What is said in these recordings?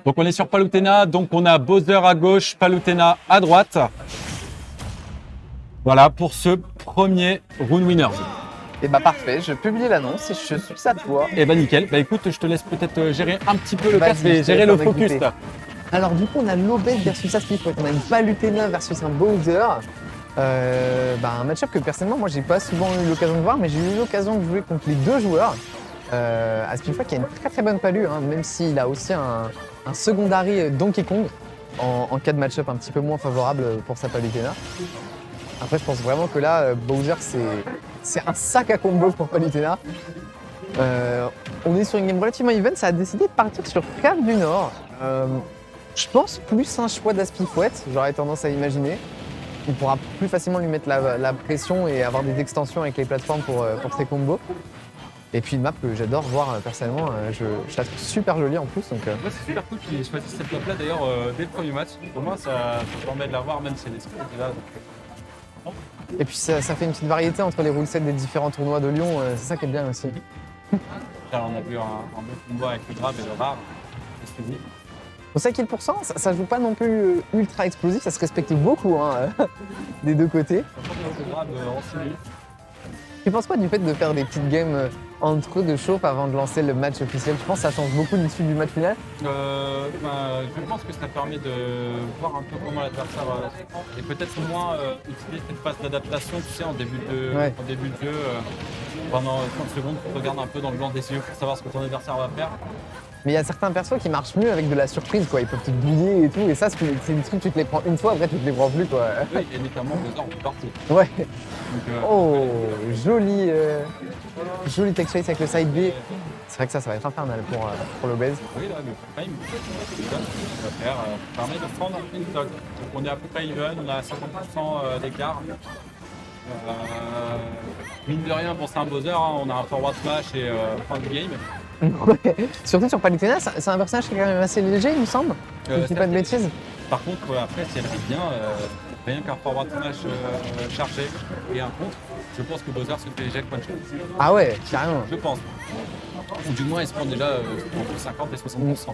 Donc on est sur Palutena, donc on a Bowser à gauche, Palutena à droite. Voilà pour ce premier Rune Winners. Et bah parfait, je publie l'annonce et je suis à toi. Et bah nickel, bah écoute, je te laisse peut-être gérer un petit peu le Vas-y, casque je et te gérer laisse le en focus. écouter. Alors du coup on a l'Obez versus Aspifouette, on a une Palutena versus un Bowser. Un match-up que personnellement moi j'ai pas souvent eu l'occasion de voir, mais j'ai eu l'occasion de jouer contre les deux joueurs. Aspifouette qui a une très bonne palu, hein, même s'il a aussi un secondary Donkey Kong en cas de match-up un petit peu moins favorable pour sa Palutena. Après je pense vraiment que là Bowser c'est un sac à combo pour Palutena. On est sur une game relativement even, ça a décidé de partir sur Cap du Nord. Je pense plus un choix d'Aspifouette, j'aurais tendance à imaginer. On pourra plus facilement lui mettre la pression et avoir des extensions avec les plateformes pour ses combos. Et puis une map que j'adore voir personnellement, je la trouve super jolie en plus. Donc, Ouais, c'est super cool qu'ils choisissent cette map là d'ailleurs dès le premier match. Pour moi ça permet de la voir même si elle est là. Et puis ça fait une petite variété entre les rulesets des différents tournois de Lyon, c'est ça qui est bien aussi. Là, on a vu un bon combat avec le grab et le rare. Pour 5 kills %, ça joue pas non plus ultra explosif, ça se respecte beaucoup hein, des deux côtés. Tu penses quoi du fait de faire des petites games entre eux de chauffe avant de lancer le match officiel? Tu penses que ça change beaucoup l'issue du match final? Je pense que ça permet de voir un peu comment l'adversaire et peut-être moins utiliser cette phase d'adaptation, tu sais, en début de jeu, pendant 30 secondes, tu regardes un peu dans le blanc des yeux pour savoir ce que ton adversaire va faire. Mais il y a certains persos qui marchent mieux avec de la surprise, quoi. Ils peuvent te bouiller et tout, et ça, c'est des trucs, tu te les prends une fois, après tu te les prends plus, quoi. Oui, et notamment Bowser en fait partie. Ouais. Donc, oh, joli tech chase avec le side B. C'est vrai que ça va être infernal pour l'Obez. Oui, là, le frame, permet de prendre une stock. Donc on est à peu près even, on a 50% d'écart. Mine de rien, bon, c'est un Bowser, hein, on a un forward smash et fin de game. Ouais. Surtout sur Palutena, c'est un personnage qui est quand même assez léger, il me semble. Je ne dis pas de bêtises. Par contre, après, si elle fait bien, rien qu'un forward smash chargé et un contre, je pense que Bowser se fait éject one shot. Ah ouais, carrément. Je pense. Ou du moins, il se prend déjà entre 50 et 60%.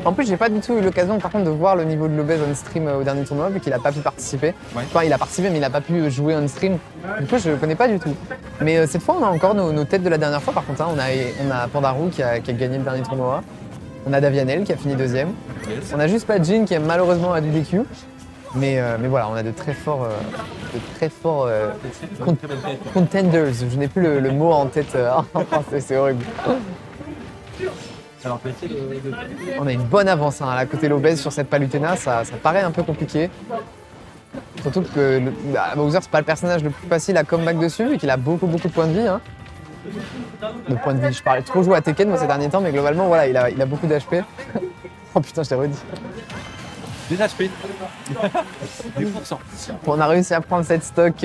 En plus, j'ai pas du tout eu l'occasion par contre de voir le niveau de l'Obez on stream au dernier tournoi vu qu'il a pas pu participer. Ouais. Enfin, il a participé mais il a pas pu jouer on stream. Du coup, je le connais pas du tout. Mais cette fois, on a encore nos têtes de la dernière fois par contre. Hein. On a Pandarou qui a gagné le dernier tournoi. On a Davianel qui a fini deuxième. Yes. On a juste pas Jin qui est malheureusement à du DQ. Mais voilà, on a de très forts contenders. Je n'ai plus le mot en tête en français, c'est horrible. Alors, On a une bonne avance hein, à côté l'Obez sur cette Palutena, ça paraît un peu compliqué. Surtout que Bowser, c'est pas le personnage le plus facile à comeback dessus, vu qu'il a beaucoup de points de vie. Hein. De points de vie, je parlais trop joué à Tekken moi ces derniers temps, mais globalement, voilà, il a beaucoup d'HP. Oh putain, je t'ai redit. des HP. 10%. On a réussi à prendre cette stock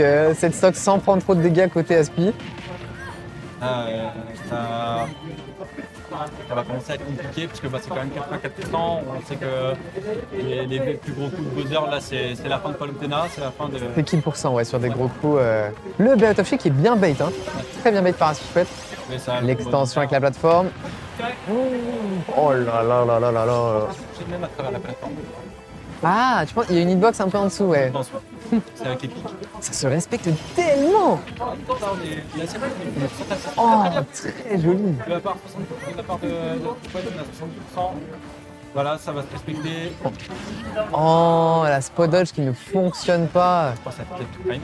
sans prendre trop de dégâts côté Aspi. Ça va commencer à être compliqué parce que c'est quand même 84%. On sait que les plus gros coups de Bowser, là, c'est la fin de Palutena, c'est la fin de. C'est kill % ouais, sur des gros coups. Le Bait of Shake qui est bien bait, hein. Très bien bait par Aspifouette. L'extension avec la plateforme. Oh là là là là là là. J'ai même à travers la plateforme. Ah, tu penses il y a une hitbox un peu en dessous, ouais. Je pense, ouais. C'est avec les clics. Ça se respecte tellement. Oh, très joli. De la part de Fouette, on a 70%. Voilà, ça va se respecter. Oh, la spot dodge qui ne fonctionne pas. Je pense à peut-être tout prime.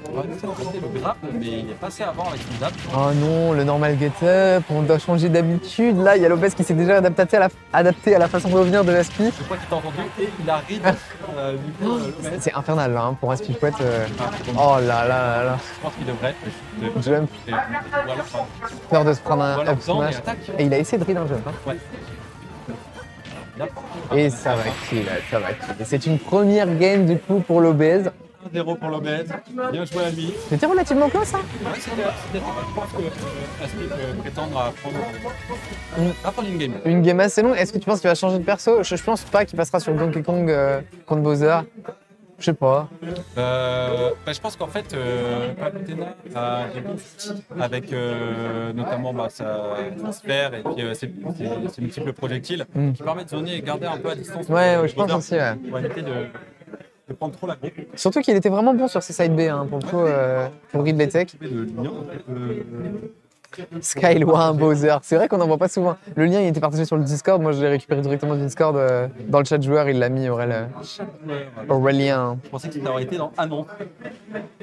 On va essayer le grab, mais il est passé avant avec son zap. Oh non, le normal get-up, on doit changer d'habitude. Là, il y a Lopez qui s'est déjà adapté à la façon de revenir de Aspi. Je crois qu'il t'a entendu et il arrive du coup Lopez. C'est infernal là, hein, pour Aspifouette. Oh là là là là. Je pense qu'il devrait. Jump. Voilà, Peur de se prendre un Voilà, up dedans, smash. et attaque. Et il a essayé de read un jump. Hein. ouais. Et ça va kill, ça va kill. Et c'est une première game du coup pour l'Obez. 1-0 pour Lopez. Bien joué à lui. C'était relativement close, hein. Ouais, je pense que Aspi peut prétendre à prendre une game. Une game assez longue. Est-ce que tu penses qu'il va changer de perso? Je pense pas qu'il passera sur Donkey Kong contre Bowser. Je sais pas. Je pense qu'en fait, Palutena a des bons outils avec notamment sa sphère et puis ses multiples projectiles qui permettent de zoner et garder un peu à distance. Ouais, je pense aussi. Ouais. Pour éviter de prendre trop la groupe. Surtout qu'il était vraiment bon sur ses side B hein, pour le coup, pour Ridley Tech. Skyloin, Bowser, c'est vrai qu'on n'en voit pas souvent. Le lien il était partagé sur le Discord, moi je l'ai récupéré directement du Discord dans le chat joueur, il l'a mis Aurélien. Je pensais qu'il aurait été dans Annonce.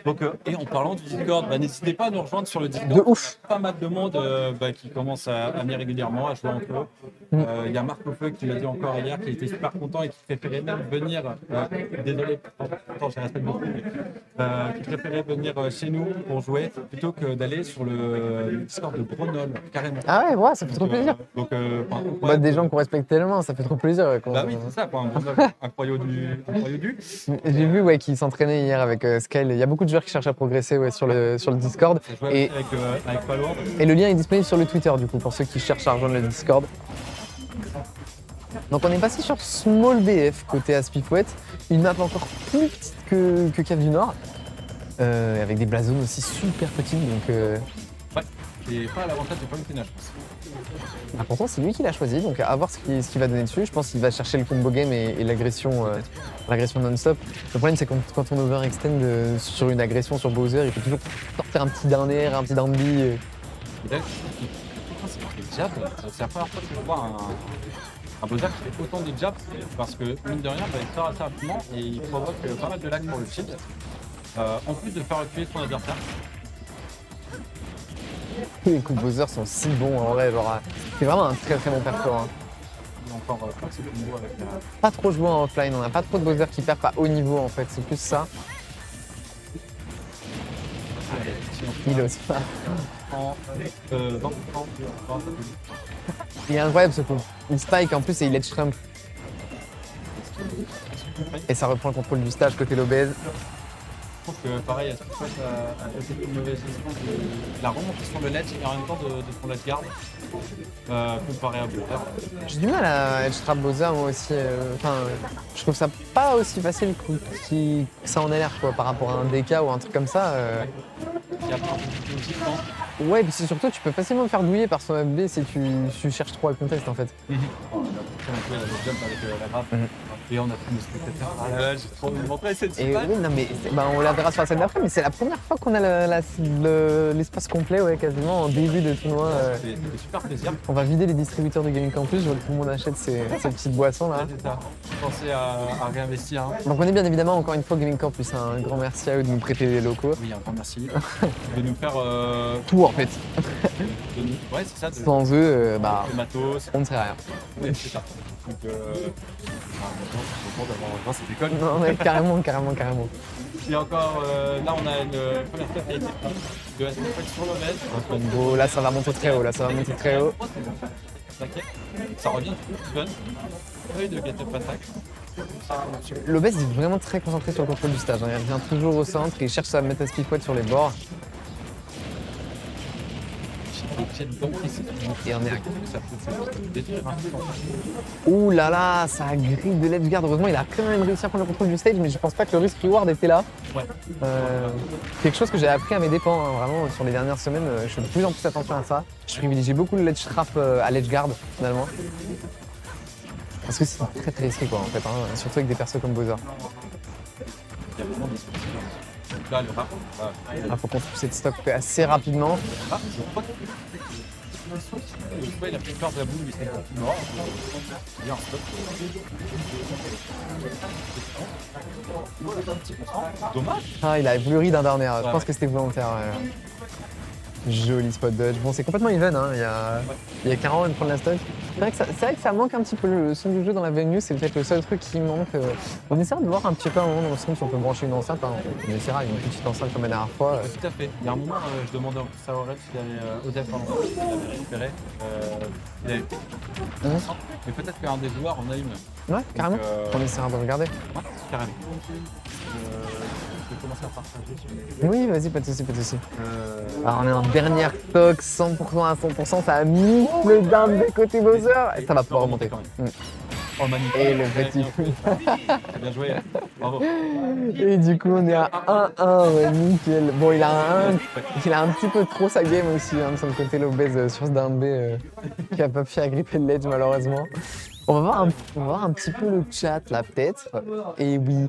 Donc, et en parlant du Discord, n'hésitez pas à nous rejoindre sur le Discord. De ouf. Il y a pas mal de monde qui commence à venir régulièrement, à jouer entre eux. Il y a Marc Lefeu qui m'a dit encore hier qu'il était super content et qui préférait même venir, désolé, pourtant j'ai respect beaucoup, mais qui préférait venir chez nous pour jouer plutôt que d'aller sur le Discord de Grenoble, carrément. Ah ouais, ça fait trop plaisir. Des gens qu'on respecte tellement, ça fait trop plaisir. Bah oui, c'est ça, quoi, un croyau du. J'ai vu qu'il s'entraînait hier avec Skyle. Il y a beaucoup de joueurs qui cherchent à progresser sur le Discord. Avec Palois. Et le lien est disponible sur le Twitter, du coup, pour ceux qui cherchent à rejoindre le Discord. Donc on est passé sur Small BF côté Aspifouette, une map encore plus petite que Cave du Nord, avec des blazones aussi super petites. Donc, ouais, c'est pas l'avantage de Palutena, je pense. Pourtant, c'est lui qui l'a choisi, donc à voir ce qu'il va donner dessus. Je pense qu'il va chercher le combo game et l'agression non-stop. Le problème, c'est quand on overextend sur une agression sur Bowser, il faut toujours sortir un petit down air, un petit down B. C'est la première fois que je vois un Bowser qui fait autant de jabs, parce que mine de rien, il sort assez rapidement et il provoque pas mal de lag pour le shield. En plus de faire reculer son adversaire. Les coups de Bowser sont si bons en vrai, c'est vraiment un très très bon perso. Hein. Pas trop joué en offline, on n'a pas trop de Bowser qui perd pas haut niveau en fait, c'est plus ça. Il ose pas. Il est incroyable ce coup. Il spike en plus et il edge trump. Et ça reprend le contrôle du stage côté l'obèse. Je trouve que pareil, à côté d'une mauvaise gestion de la remontée sur le ledge et en même temps de son ledge guard comparé à Bowser. J'ai du mal à edge trap Bowser moi aussi. Je trouve ça pas aussi facile que ça en a l'air par rapport à un DK ou un truc comme ça. Il y a pas de musique, non ? Ouais, et puis surtout tu peux facilement te faire douiller par son FB si tu cherches trop à contest en fait. On a le jump avec la grappe. Et on a pris le spectateur. Ah là là, j'ai trop envie de montrer cette image. Oui, non, mais on la verra sur la scène d'après, mais c'est la première fois qu'on a l'espace complet, quasiment en début de tournoi. C'est super plaisir. On va vider les distributeurs de Gaming Campus, je vois que tout le monde achète ces petites boissons là. C'est ça. Pensez à réinvestir. Hein. Donc on est bien évidemment encore une fois Gaming Campus, un grand merci à eux de nous prêter les locaux. Oui, un grand merci. De nous faire tout en fait. Ouais, c'est ça. Sans eux, le matos. On ne serait rien. Oui, c'est ça. Donc, content d'avoir rejoint cette école. Non, mais carrément. Et encore, là, on a une première step qui a été de la sur le Bon, là, ça va monter très haut. Ça revient fun. Feuille de get up attack. L'obèse est vraiment très concentré sur le contrôle du stage. Il revient toujours au centre, il cherche à mettre Aspifouette sur les bords. Et on est à... Ouh là là, ça grille de l'edge guard. Heureusement, il a quand même réussi à prendre le contrôle du stage, mais je pense pas que le risk reward était là. Ouais. Quelque chose que j'ai appris à mes dépens, hein, vraiment, sur les dernières semaines. Je fais de plus en plus attention à ça. Je privilégie beaucoup le ledge trap à l'edge guard, finalement. Parce que c'est très très risqué, en fait, hein, surtout avec des persos comme Bowser. Il y a vraiment des soucis. Là, le rap. Faut qu'on trouve cette stock assez rapidement. Je crois il a pris peur de la boule, il s'est mort. Il y a un stop. Dommage. Il a voulu read un dernier. Je pense que c'était volontaire. Joli spot dodge. Bon, c'est complètement even. Hein. Il y a 40 de prendre la stock. C'est vrai que ça manque un petit peu le son du jeu dans la venue. C'est peut-être le seul truc qui manque. On essaiera de voir un petit peu un moment dans le stream si on peut brancher une enceinte. Hein. On essaiera une petite enceinte comme la dernière fois. Tout à fait. Il y a un moment, je demandais en plus à Aurel s'il avait Odef, s'il avait récupéré. Il avait mais peut-être qu'un des joueurs en a une. Ouais, carrément. On essaiera de regarder. Ouais, carrément. Je vais commencer à partager. Oui, vas-y, pas de soucis. Alors on est en dernière stock, 100% à 100%, ça a mis le down des côtés Bowser et ça va pouvoir remonter. Oh, magnifique. Et le petit fou. Bien joué, bravo. Et du coup, on est à 1-1, ouais, nickel. Bon, il a un petit peu trop sa game aussi, hein, de son côté, l'obèse sur ce down B qui a pas pu agripper le ledge, malheureusement. On va voir un petit peu le chat, là, peut-être. Et oui.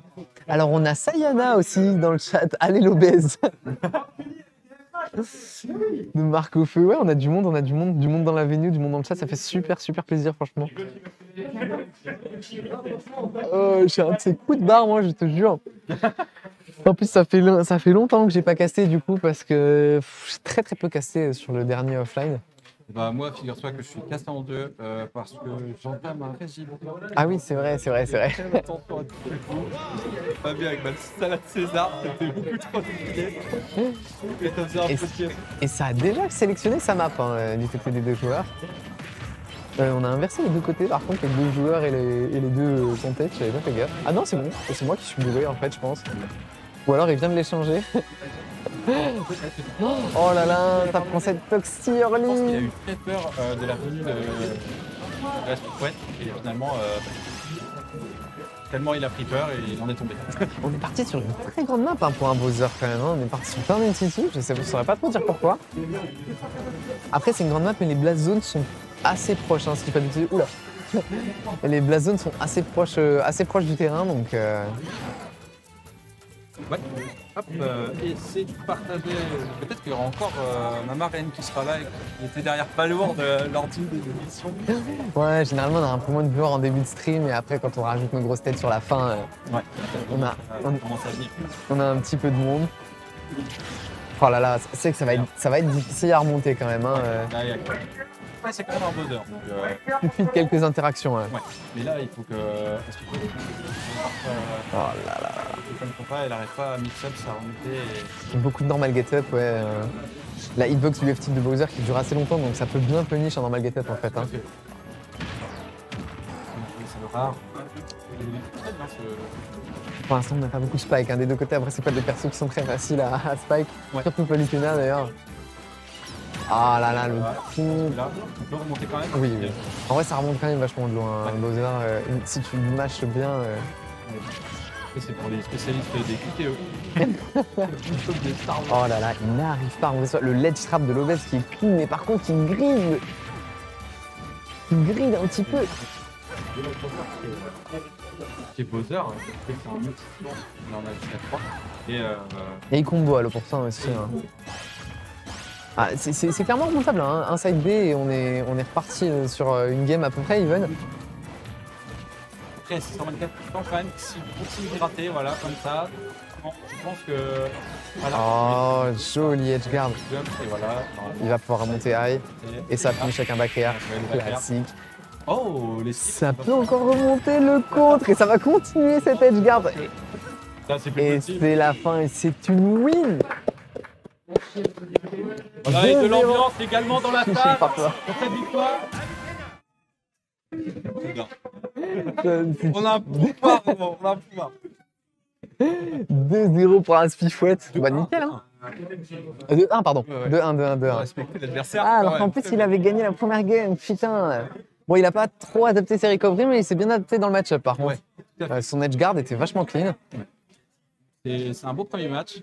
Alors, on a Sayana aussi dans le chat. Allez, l'obèse. De Marco Feu. Ouais, on a du monde dans la venue, du monde dans le chat. Ça fait super plaisir, franchement. Oh, j'ai un de ces coups de barre, moi, je te jure. En plus, ça fait longtemps que j'ai pas casté, du coup, parce que j'ai très peu casté sur le dernier offline. Bah moi, figure-toi que je suis cassé en deux parce que j'entame un régime. Ah oui, c'est vrai. Pas bien avec ma salade César, c'était beaucoup trop stylé. Et ça faisait un peu de pied. Et ça a déjà sélectionné sa map du côté des deux joueurs. On a inversé les deux côtés, par contre, les deux joueurs et les deux contextes, j'avais pas fait gaffe. Ah non, c'est bon, c'est moi qui suis bourré en fait, je pense. Ou alors il vient de l'échanger. Oh là là, ça prend cette Toxie early. Je pense qu'il a eu très peur de la venue de la Spouette et finalement, tellement il a pris peur et il en est tombé. On est parti sur une très grande map pour un Bowser quand même. On est parti sur plein d'entités, je ne saurais pas trop dire pourquoi. Après, c'est une grande map, mais les blast zones sont assez proches, ce qui fait du... Oula. Les blast zones sont assez proches du terrain, donc... Ouais. Hop, essayer de partager. Peut-être qu'il y aura encore ma marraine qui sera là et qui était derrière Palourde lors d'une des émissions. Ouais, généralement on a un peu moins de viewers en début de stream et après quand on rajoute nos grosses têtes sur la fin, ouais. on a un petit peu de monde. Oh là là, c'est que ça va être difficile à remonter quand même. Ouais, c'est quand même un Bowser. Il suffit de quelques interactions. Ouais. Mais là, il faut que. Oh là là. Elle n'arrive pas à mix-up, ça remonter. Beaucoup de normal get-up, ouais. La hitbox du F-tip de Bowser qui dure assez longtemps, donc ça peut bien punish un normal get-up en fait. Hein. C'est rare. Pour l'instant, on n'a pas beaucoup de spike. Des deux côtés, après, c'est pas des persos qui sont très faciles à spike. Ouais. Surtout Palutena d'ailleurs. Ah là là, le ping. Là, on peut remonter quand même. Oui. En vrai, ça remonte quand même vachement de loin. Ouais. Bowser, si tu mâches bien. C'est pour les spécialistes des QTE. Oh là là, il n'arrive pas à remonter le ledge trap de l'obèse qui est clean, mais par contre, il gride. Il gride un petit peu. Qui est Bowser, c'est un mix. On en a jusqu'à 3. Et il combo à l'opportun aussi. Ah, c'est clairement remontable, un side B et on est reparti sur une game à peu près even. Après 624, je pense quand même que si vous continuez de gratter, voilà, comme ça, je pense que... Voilà, oh, joli edgeguard. Et voilà, il va pouvoir remonter high et ça finit avec un back air classique. Oh, ça peut encore remonter le contre et ça va continuer cet edgeguard. Et c'est la fin et c'est une win. Voilà, et de l'ambiance également dans la salle pour cette victoire. On a un pouvoir, on a un pouvoir. 2-0 pour un Spifouette. Bah nickel, hein. 2-1, pardon. 2-1. Respecter l'adversaire. Ah, alors qu'en plus, il avait gagné la première game, putain. Bon, il a pas trop adapté ses recoveries, mais il s'est bien adapté dans le match-up par contre. Son edgeguard était vachement clean. C'est un beau premier match.